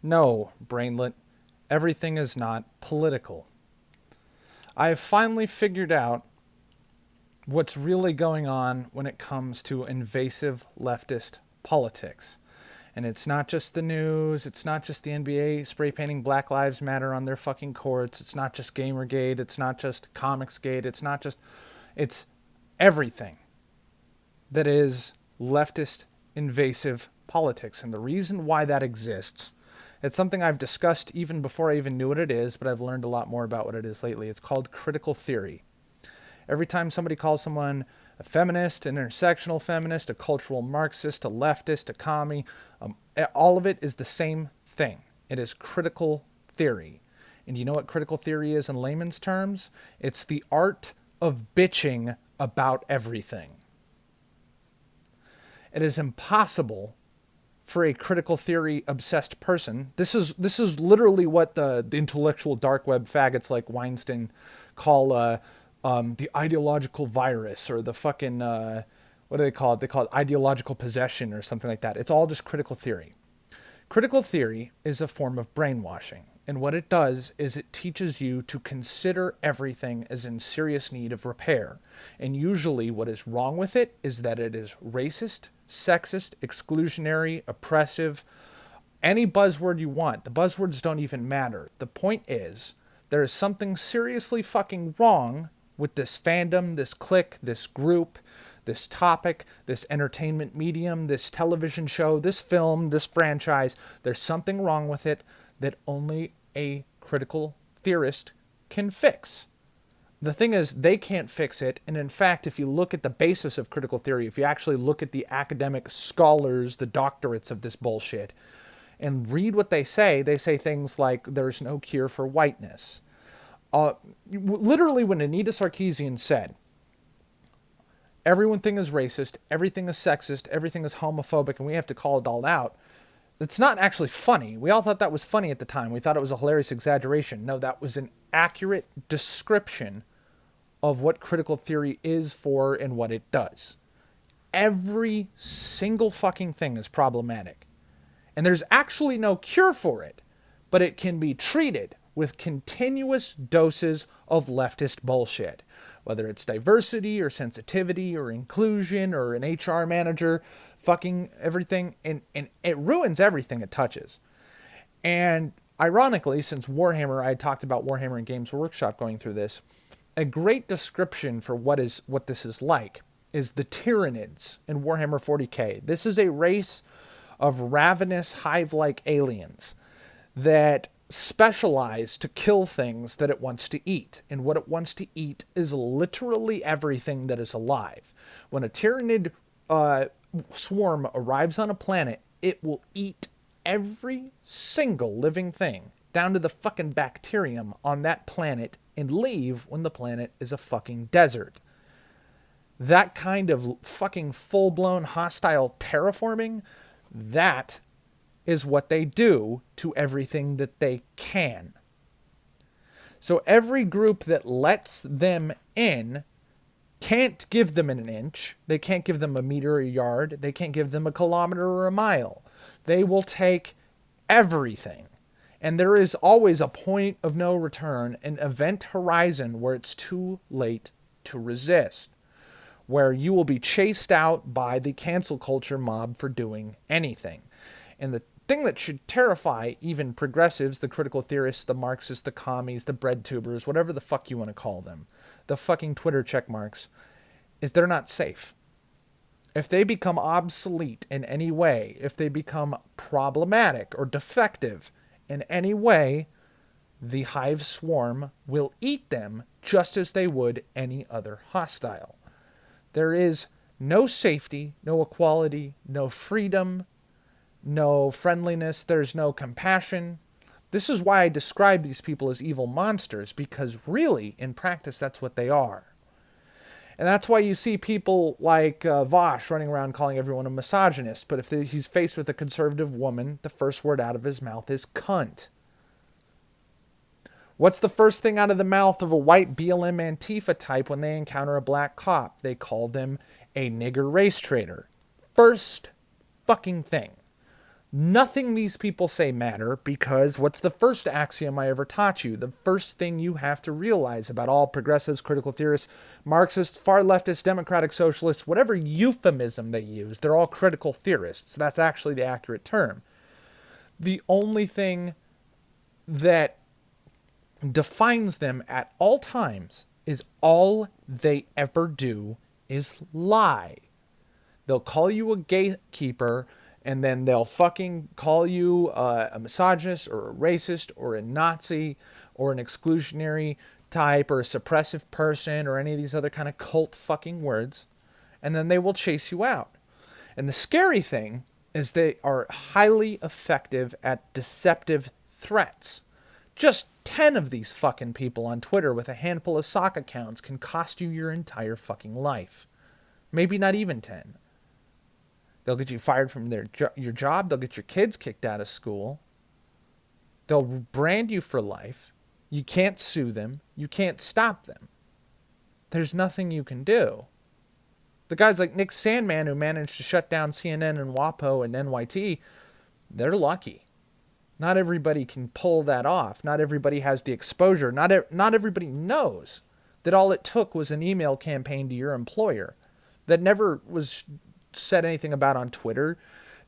No, brainlet, everything is not political. I have finally figured out what's really going on when it comes to invasive leftist politics. And it's not just the news, it's not just the NBA spray painting Black Lives Matter on their fucking courts, it's not just Gamergate, it's not just Comicsgate, it's everything that is leftist invasive politics. And the reason why that exists, it's something I've discussed even before I even knew what it is, but I've learned a lot more about what it is lately. It's called critical theory. Every time somebody calls someone a feminist, an intersectional feminist, a cultural Marxist, a leftist, a commie, all of it is the same thing. It is critical theory. And you know what critical theory is in layman's terms? It's the art of bitching about everything. It is impossible for a critical theory obsessed person. This is literally what the intellectual dark web faggots like Weinstein call the ideological virus, or the fucking what do they call it? They call it ideological possession or something like that. It's all just critical theory. Critical theory is a form of brainwashing. And what it does is it teaches you to consider everything as in serious need of repair. And usually what is wrong with it is that it is racist, sexist, exclusionary, oppressive, any buzzword you want. The buzzwords don't even matter. The point is, there is something seriously fucking wrong with this fandom, this clique, this group, this topic, this entertainment medium, this television show, this film, this franchise. There's something wrong with it that only a critical theorist can fix. The thing is, they can't fix it. And in fact, if you look at the basis of critical theory, if you actually look at the academic scholars, the doctorates of this bullshit, and read what they say things like there's no cure for whiteness. Literally, when Anita Sarkeesian said, everything is racist, everything is sexist, everything is homophobic, and we have to call it all out, it's not actually funny. We all thought that was funny at the time. We thought it was a hilarious exaggeration. No, that was an accurate description of what critical theory is for and what it does. Every single fucking thing is problematic. And there's actually no cure for it, but it can be treated with continuous doses of leftist bullshit. Whether it's diversity or sensitivity or inclusion or an HR manager, fucking everything, and it ruins everything it touches. And ironically, since Warhammer, I had talked about Warhammer and Games Workshop going through this, a great description for what this is like is the Tyranids in Warhammer 40k. This is a race of ravenous hive-like aliens that specialize to kill things that it wants to eat. And what it wants to eat is literally everything that is alive. When a Tyranid swarm arrives on a planet, it will eat every single living thing, down to the fucking bacterium on that planet, and leave when the planet is a fucking desert. That kind of fucking full-blown hostile terraforming, that is what they do to everything that they can. So every group that lets them in can't give them an inch. They can't give them a meter or a yard. They can't give them a kilometer or a mile. They will take everything. And there is always a point of no return, an event horizon where it's too late to resist, where you will be chased out by the cancel culture mob for doing anything. And the thing that should terrify even progressives, the critical theorists, the Marxists, the commies, the bread tubers, whatever the fuck you want to call them, the fucking Twitter check marks, is they're not safe. If they become obsolete in any way, if they become problematic or defective in any way, the hive swarm will eat them just as they would any other hostile. There is no safety, no equality, no freedom, no friendliness, there's no compassion. This is why I describe these people as evil monsters, because really, in practice, that's what they are. And that's why you see people like Vosh running around calling everyone a misogynist, but if he's faced with a conservative woman, the first word out of his mouth is cunt. What's the first thing out of the mouth of a white BLM Antifa type when they encounter a black cop? They call them a nigger race traitor. First fucking thing. Nothing these people say matter, because what's the first axiom I ever taught you? The first thing you have to realize about all progressives, critical theorists, Marxists, far leftists, democratic socialists, whatever euphemism they use, they're all critical theorists. That's actually the accurate term. The only thing that defines them at all times is all they ever do is lie. They'll call you a gatekeeper, and then they'll fucking call you a misogynist or a racist or a Nazi or an exclusionary type or a suppressive person or any of these other kind of cult fucking words. And then they will chase you out. And the scary thing is they are highly effective at deceptive threats. Just 10 of these fucking people on Twitter with a handful of sock accounts can cost you your entire fucking life. Maybe not even 10. They'll get you fired from your job. They'll get your kids kicked out of school. They'll brand you for life. You can't sue them. You can't stop them. There's nothing you can do. The guys like Nick Sandman, who managed to shut down CNN and WAPO and NYT, they're lucky. Not everybody can pull that off. Not everybody has the exposure. Not everybody knows that all it took was an email campaign to your employer that never was said anything about on Twitter.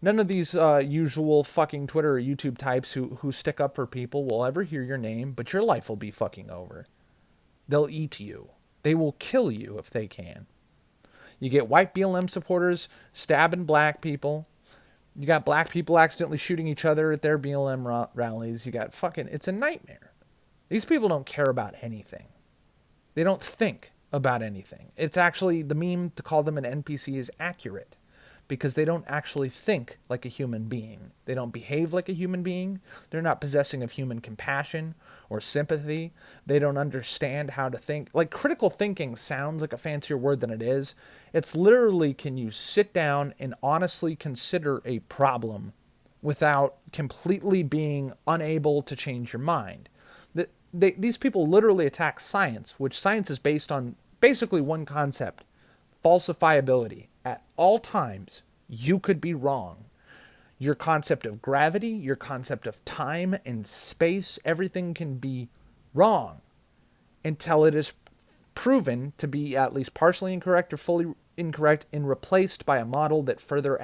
None of these usual fucking Twitter or YouTube types who stick up for people will ever hear your name, but your life will be fucking over. They'll eat you. They will kill you if they can. You get white BLM supporters stabbing black people. You got black people accidentally shooting each other at their BLM rallies. You got fucking... It's a nightmare. These people don't care about anything. They don't think about anything. It's actually... The meme to call them an NPC is accurate, because they don't actually think like a human being. They don't behave like a human being. They're not possessing of human compassion or sympathy. They don't understand how to think. Like, critical thinking sounds like a fancier word than it is. It's literally, can you sit down and honestly consider a problem without completely being unable to change your mind? These people literally attack science, which science is based on basically one concept: falsifiability. At all times, you could be wrong. Your concept of gravity, your concept of time and space, everything can be wrong until it is proven to be at least partially incorrect or fully incorrect and replaced by a model that further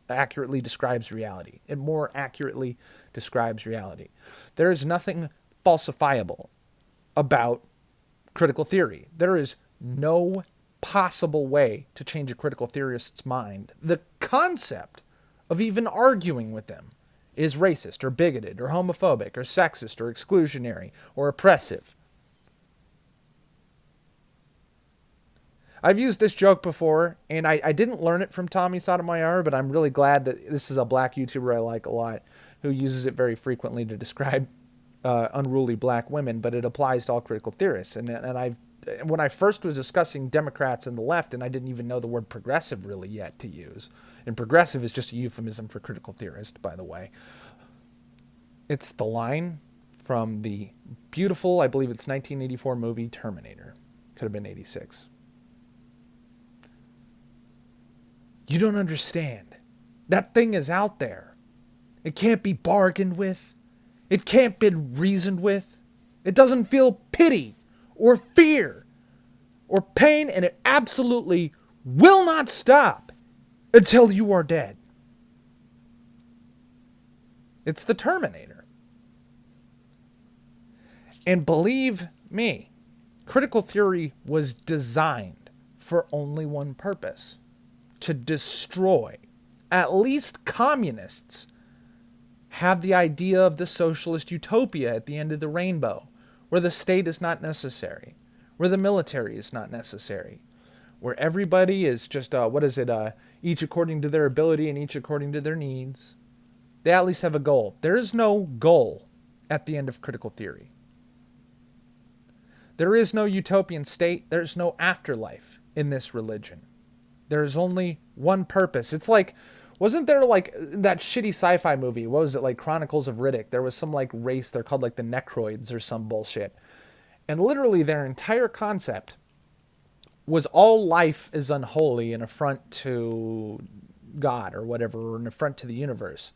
accurately describes reality. It more accurately describes reality. There is nothing falsifiable about critical theory. There is no possible way to change a critical theorist's mind. The concept of even arguing with them is racist or bigoted or homophobic or sexist or exclusionary or oppressive. I've used this joke before, and I didn't learn it from Tommy Sotomayor, but I'm really glad that this is a black YouTuber I like a lot who uses it very frequently to describe unruly black women, but it applies to all critical theorists. And when I first was discussing Democrats and the left, and I didn't even know the word progressive really yet to use, and progressive is just a euphemism for critical theorist, by the way. It's the line from the beautiful, I believe it's 1984 movie Terminator. Could have been 86. You don't understand. That thing is out there. It can't be bargained with. It can't be reasoned with. It doesn't feel pity or fear or pain, and it absolutely will not stop until you are dead. It's the Terminator. And believe me, critical theory was designed for only one purpose: to destroy. At least communists have the idea of the socialist utopia at the end of the rainbow, where the state is not necessary, where the military is not necessary, where everybody is just, each according to their ability and each according to their needs. They at least have a goal. There is no goal at the end of critical theory. There is no utopian state. There's no afterlife in this religion. There's only one purpose. It's like, wasn't there like that shitty sci-fi movie? What was it, like Chronicles of Riddick? There was some like race, they're called like the Necroids or some bullshit. And literally their entire concept was all life is unholy, an affront to God or whatever, or an affront to the universe.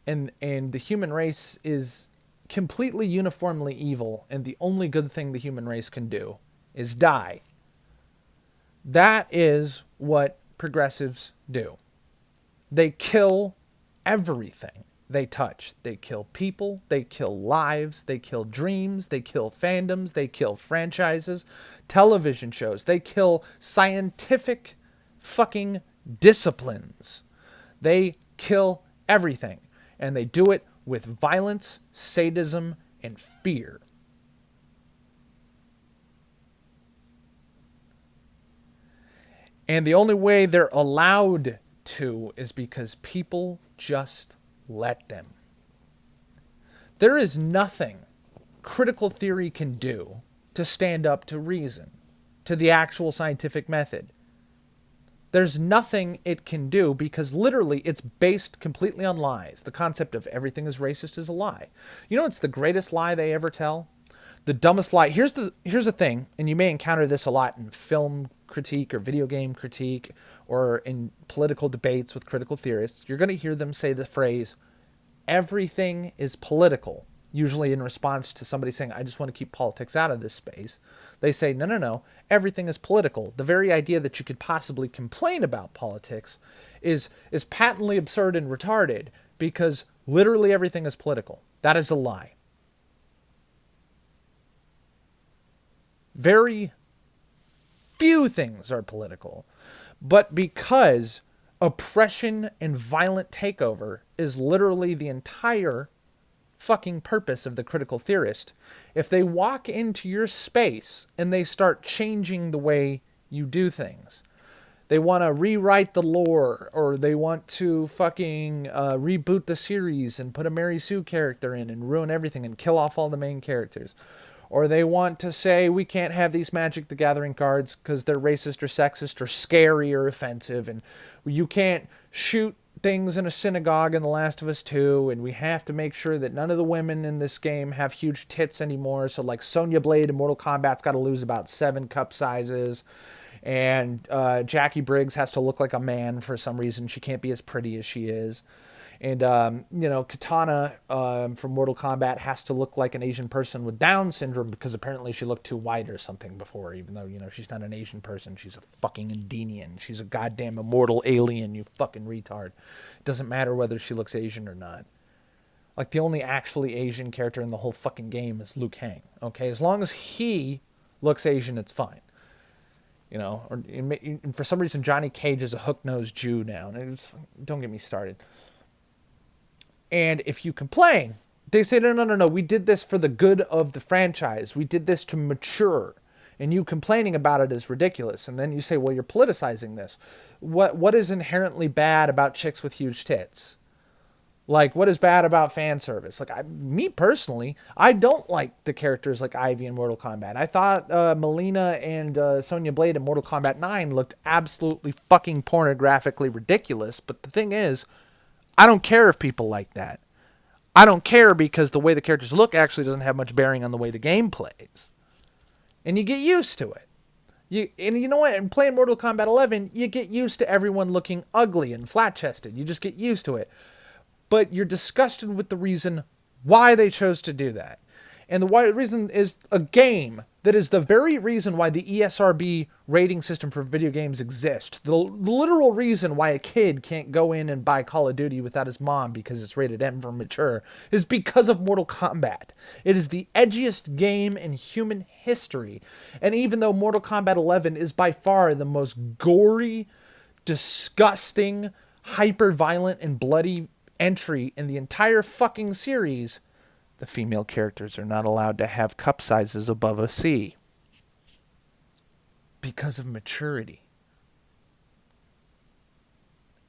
and the human race is completely uniformly evil, and the only good thing the human race can do is die. That is what progressives do. They kill everything they touch. They kill people, they kill lives, they kill dreams, they kill fandoms, they kill franchises, television shows, they kill scientific fucking disciplines. They kill everything. And they do it with violence, sadism, and fear. And the only way they're allowed to is because people just let them. There is nothing critical theory can do to stand up to reason, to the actual scientific method. There's nothing it can do because literally it's based completely on lies. The concept of everything is racist is a lie. You know what's the greatest lie they ever tell? The dumbest lie. Here's the thing, and you may encounter this a lot in film critique or video game critique or in political debates with critical theorists. You're going to hear them say the phrase, everything is political, usually in response to somebody saying, I just want to keep politics out of this space. They say, no, everything is political. The very idea that you could possibly complain about politics is patently absurd and retarded because literally everything is political. That is a lie. Very few things are political, but because oppression and violent takeover is literally the entire fucking purpose of the critical theorist, if they walk into your space and they start changing the way you do things, they want to rewrite the lore, or they want to fucking reboot the series and put a Mary Sue character in and ruin everything and kill off all the main characters, or they want to say we can't have these Magic the Gathering cards because they're racist or sexist or scary or offensive, and you can't shoot things in a synagogue in The Last of Us 2, and we have to make sure that none of the women in this game have huge tits anymore, so like Sonya Blade in Mortal Kombat's got to lose about 7 cup sizes, and Jackie Briggs has to look like a man for some reason. She can't be as pretty as she is. And, Katana from Mortal Kombat has to look like an Asian person with Down syndrome because apparently she looked too white or something before, even though, she's not an Asian person. She's a fucking Indenian. She's a goddamn immortal alien, you fucking retard. It doesn't matter whether she looks Asian or not. Like, the only actually Asian character in the whole fucking game is Liu Kang, okay? As long as he looks Asian, it's fine. Or for some reason, Johnny Cage is a hook-nosed Jew now. Don't get me started. And if you complain, they say, no, we did this for the good of the franchise. We did this to mature. And you complaining about it is ridiculous. And then you say, well, you're politicizing this. What is inherently bad about chicks with huge tits? Like, what is bad about fan service? Like, me personally, I don't like the characters like Ivy in Mortal Kombat. I thought Melina and Sonya Blade in Mortal Kombat 9 looked absolutely fucking pornographically ridiculous. But the thing is, I don't care if people like that. I don't care because the way the characters look actually doesn't have much bearing on the way the game plays. And you get used to it. You know what? In playing Mortal Kombat 11, you get used to everyone looking ugly and flat-chested. You just get used to it. But you're disgusted with the reason why they chose to do that. And the reason is a game that is the very reason why the ESRB rating system for video games exists. The literal reason why a kid can't go in and buy Call of Duty without his mom because it's rated M for mature is because of Mortal Kombat. It is the edgiest game in human history. And even though Mortal Kombat 11 is by far the most gory, disgusting, hyper-violent, and bloody entry in the entire fucking series, the female characters are not allowed to have cup sizes above a C. Because of maturity.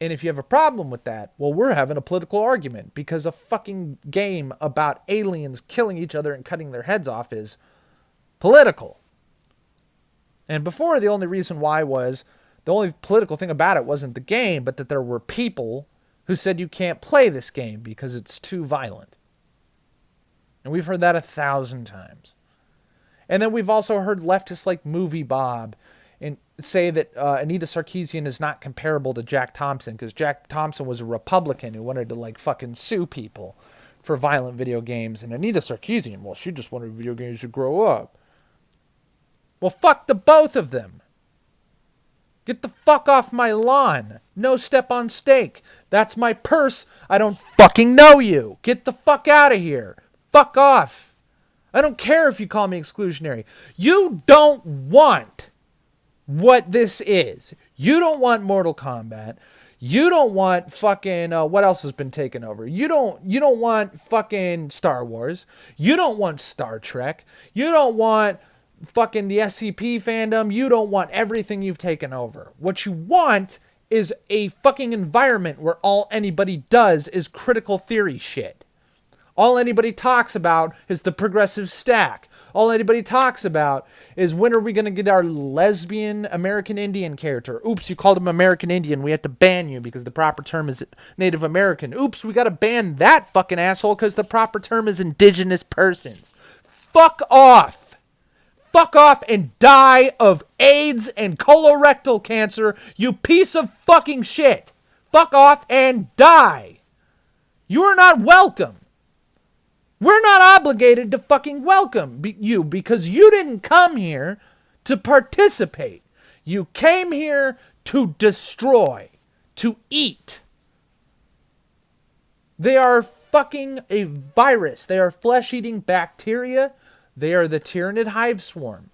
And if you have a problem with that, well, we're having a political argument because a fucking game about aliens killing each other and cutting their heads off is political. And before, the only reason why was, the only political thing about it wasn't the game, but that there were people who said you can't play this game because it's too violent. And we've heard that 1,000 times. And then we've also heard leftists like Movie Bob and say that Anita Sarkeesian is not comparable to Jack Thompson, because Jack Thompson was a Republican who wanted to like fucking sue people for violent video games, and Anita Sarkeesian, well, she just wanted video games to grow up. Well, fuck the both of them. Get the fuck off my lawn. No step on stake. That's my purse. I don't fucking know you. Get the fuck out of here. Fuck off. I don't care if you call me exclusionary. You don't want what this is. You don't want Mortal Kombat. You don't want fucking what else has been taken over? You don't want fucking Star Wars. You don't want Star Trek. You don't want fucking the SCP fandom. You don't want everything you've taken over. What you want is a fucking environment where all anybody does is critical theory shit. All anybody talks about is the progressive stack. All anybody talks about is when are we going to get our lesbian American Indian character? Oops, you called him American Indian. We have to ban you because the proper term is Native American. Oops, we got to ban that fucking asshole because the proper term is indigenous persons. Fuck off. Fuck off and die of AIDS and colorectal cancer, you piece of fucking shit. Fuck off and die. You are not welcome. We're not obligated to fucking welcome you because you didn't come here to participate. You came here to destroy, to eat. They are fucking a virus. They are flesh-eating bacteria. They are the Tyranid hive swarm.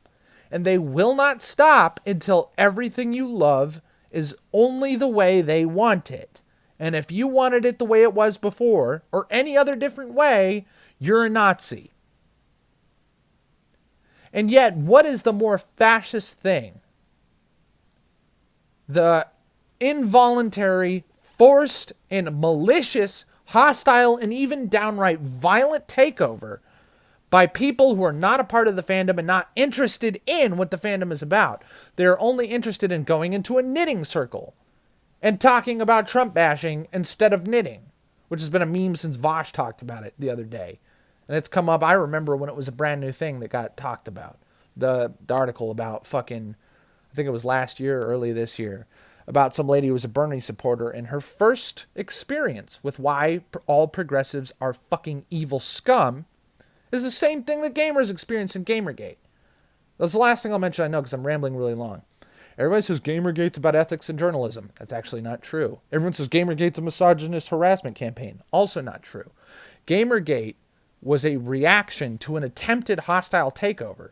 And they will not stop until everything you love is only the way they want it. And if you wanted it the way it was before, or any other different way, you're a Nazi. And yet, what is the more fascist thing? The involuntary, forced, and malicious, hostile, and even downright violent takeover by people who are not a part of the fandom and not interested in what the fandom is about. They're only interested in going into a knitting circle and talking about Trump bashing instead of knitting, which has been a meme since Vosh talked about it the other day. And it's come up, I remember when it was a brand new thing that got talked about. The article about fucking, I think it was last year or early this year, about some lady who was a Bernie supporter and her first experience with why all progressives are fucking evil scum is the same thing that gamers experience in Gamergate. That's the last thing I'll mention, I know, because I'm rambling really long. Everybody says Gamergate's about ethics and journalism. That's actually not true. Everyone says Gamergate's a misogynist harassment campaign. Also not true. Gamergate was a reaction to an attempted hostile takeover.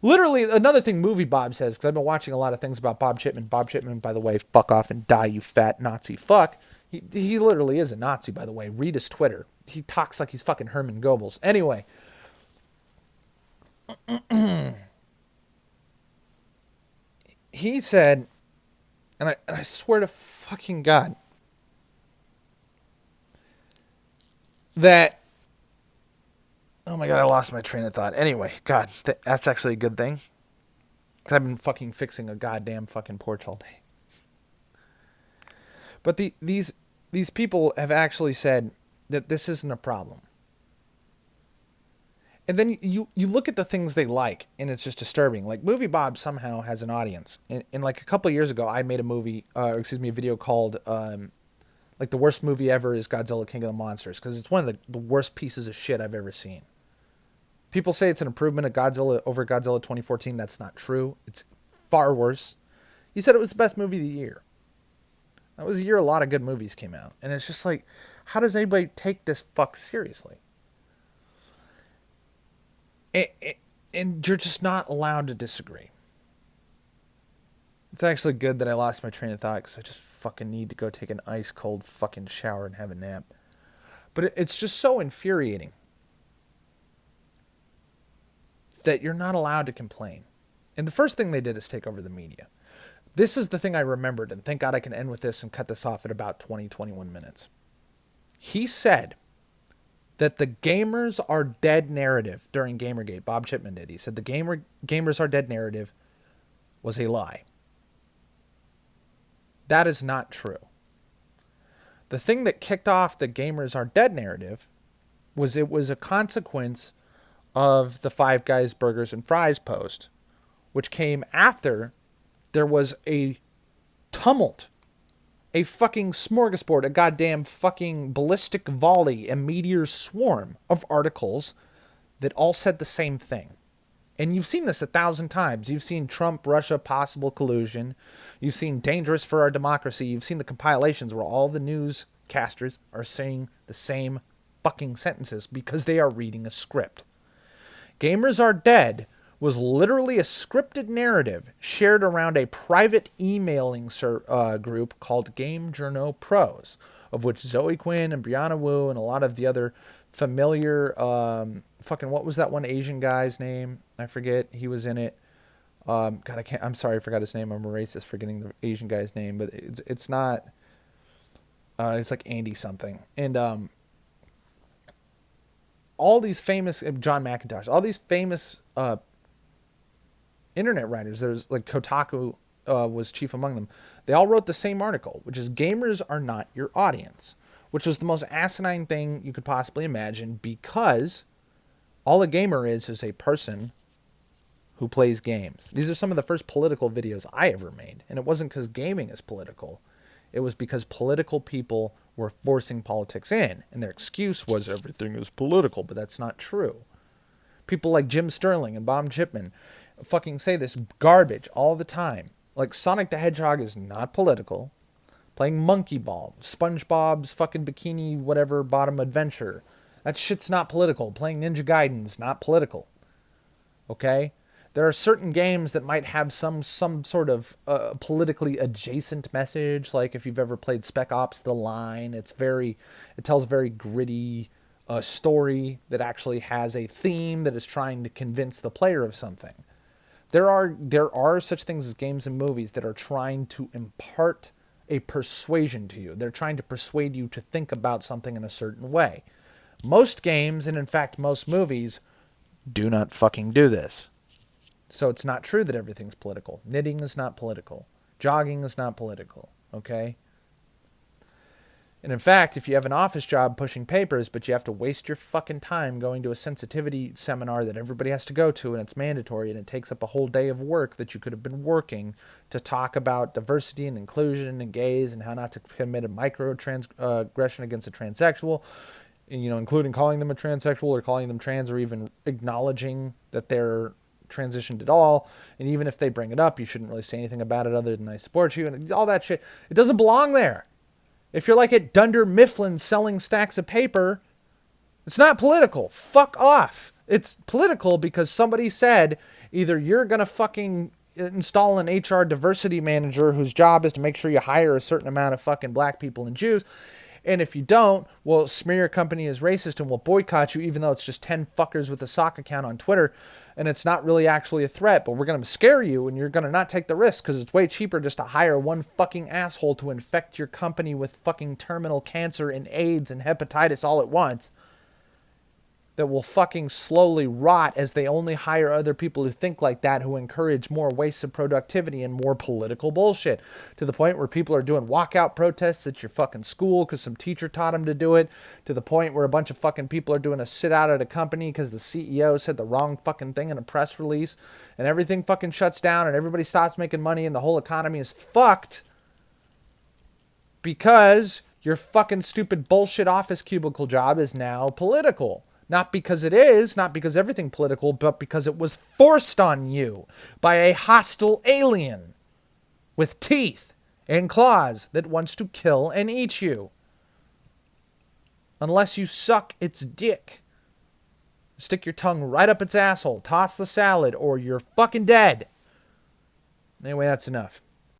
Literally, another thing Movie Bob says, because I've been watching a lot of things about Bob Chipman. Bob Chipman, by the way, fuck off and die, you fat Nazi fuck. He literally is a Nazi, by the way. Read his Twitter. He talks like he's fucking Herman Goebbels. Anyway. He said, and I swear to fucking God, that, oh my God, I lost my train of thought. Anyway, God, that's actually a good thing. Because I've been fucking fixing a goddamn fucking porch all day. But these people have actually said that this isn't a problem. And then you look at the things they like, and it's just disturbing. Like, Movie Bob somehow has an audience. And like a couple of years ago, I made a video called, like, the worst movie ever is Godzilla King of the Monsters. Because it's one of the worst pieces of shit I've ever seen. People say it's an improvement of Godzilla over Godzilla 2014. That's not true. It's far worse. He said it was the best movie of the year. That was a year a lot of good movies came out. And it's just like, how does anybody take this fuck seriously? And you're just not allowed to disagree. It's actually good that I lost my train of thought because I just fucking need to go take an ice cold fucking shower and have a nap. But it's just so infuriating that you're not allowed to complain. And the first thing they did is take over the media. This is the thing I remembered, and thank God I can end with this and cut this off at about 21 minutes. He said that the gamers are dead narrative during Gamergate. Bob Chipman did. He said the gamers are dead narrative was a lie. That is not true. The thing that kicked off the gamers are dead narrative was it was a consequence of the Five Guys Burgers and Fries post, which came after there was a tumult, a fucking smorgasbord, a goddamn fucking ballistic volley, a meteor swarm of articles that all said the same thing. And you've seen this 1,000 times. You've seen Trump, Russia, possible collusion. You've seen dangerous for our democracy. You've seen the compilations where all the newscasters are saying the same fucking sentences because they are reading a script. Gamers Are Dead was literally a scripted narrative shared around a private emailing group called Game Journo Pros, of which Zoe Quinn and Brianna Wu and a lot of the other familiar, what was that one Asian guy's name? I forget. He was in it. I'm sorry, I forgot his name. I'm a racist forgetting the Asian guy's name, but it's not. It's like Andy something, and all these famous John McIntosh, all these famous internet writers. There's like Kotaku was chief among them. They all wrote the same article, which is gamers are not your audience, which was the most asinine thing you could possibly imagine, because all a gamer is a person who plays games. These are some of the first political videos I ever made, and it wasn't because gaming is political. It was because political people were forcing politics in, and their excuse was everything is political, but that's not true. People like Jim Sterling and Bob Chipman fucking say this garbage all the time. Like, Sonic the Hedgehog is not political. Playing Monkey Ball, SpongeBob's fucking Bikini whatever bottom adventure, that shit's not political. Playing Ninja Gaiden's not political. Okay? There are certain games that might have some sort of politically adjacent message. Like if you've ever played Spec Ops: The Line, it tells a very gritty story that actually has a theme that is trying to convince the player of something. There are such things as games and movies that are trying to impart a persuasion to you. They're trying to persuade you to think about something in a certain way. Most games, and in fact most movies, do not fucking do this. So it's not true that everything's political. Knitting is not political. Jogging is not political. Okay? And in fact, if you have an office job pushing papers, but you have to waste your fucking time going to a sensitivity seminar that everybody has to go to, and it's mandatory, and it takes up a whole day of work that you could have been working to talk about diversity and inclusion and gays and how not to commit a microaggression against a transsexual, including calling them a transsexual or calling them trans, or even acknowledging that they're transitioned at all. And even if they bring it up, you shouldn't really say anything about it other than I support you and all that shit. It doesn't belong there. If you're like at Dunder Mifflin selling stacks of paper, it's not political. Fuck off. It's political because somebody said either you're going to fucking install an HR diversity manager whose job is to make sure you hire a certain amount of fucking black people and Jews, and if you don't, we'll smear your company as racist and we'll boycott you, even though it's just 10 fuckers with a sock account on Twitter and it's not really actually a threat, but we're going to scare you and you're going to not take the risk because it's way cheaper just to hire one fucking asshole to infect your company with fucking terminal cancer and AIDS and hepatitis all at once that will fucking slowly rot as they only hire other people who think like that, who encourage more wasted productivity and more political bullshit, to the point where people are doing walkout protests at your fucking school because some teacher taught them to do it, to the point where a bunch of fucking people are doing a sit out at a company because the CEO said the wrong fucking thing in a press release, and everything fucking shuts down and everybody stops making money and the whole economy is fucked because your fucking stupid bullshit office cubicle job is now political. Not because it is, not because everything political, but because it was forced on you by a hostile alien with teeth and claws that wants to kill and eat you. Unless you suck its dick. Stick your tongue right up its asshole, toss the salad, or you're fucking dead. Anyway, that's enough.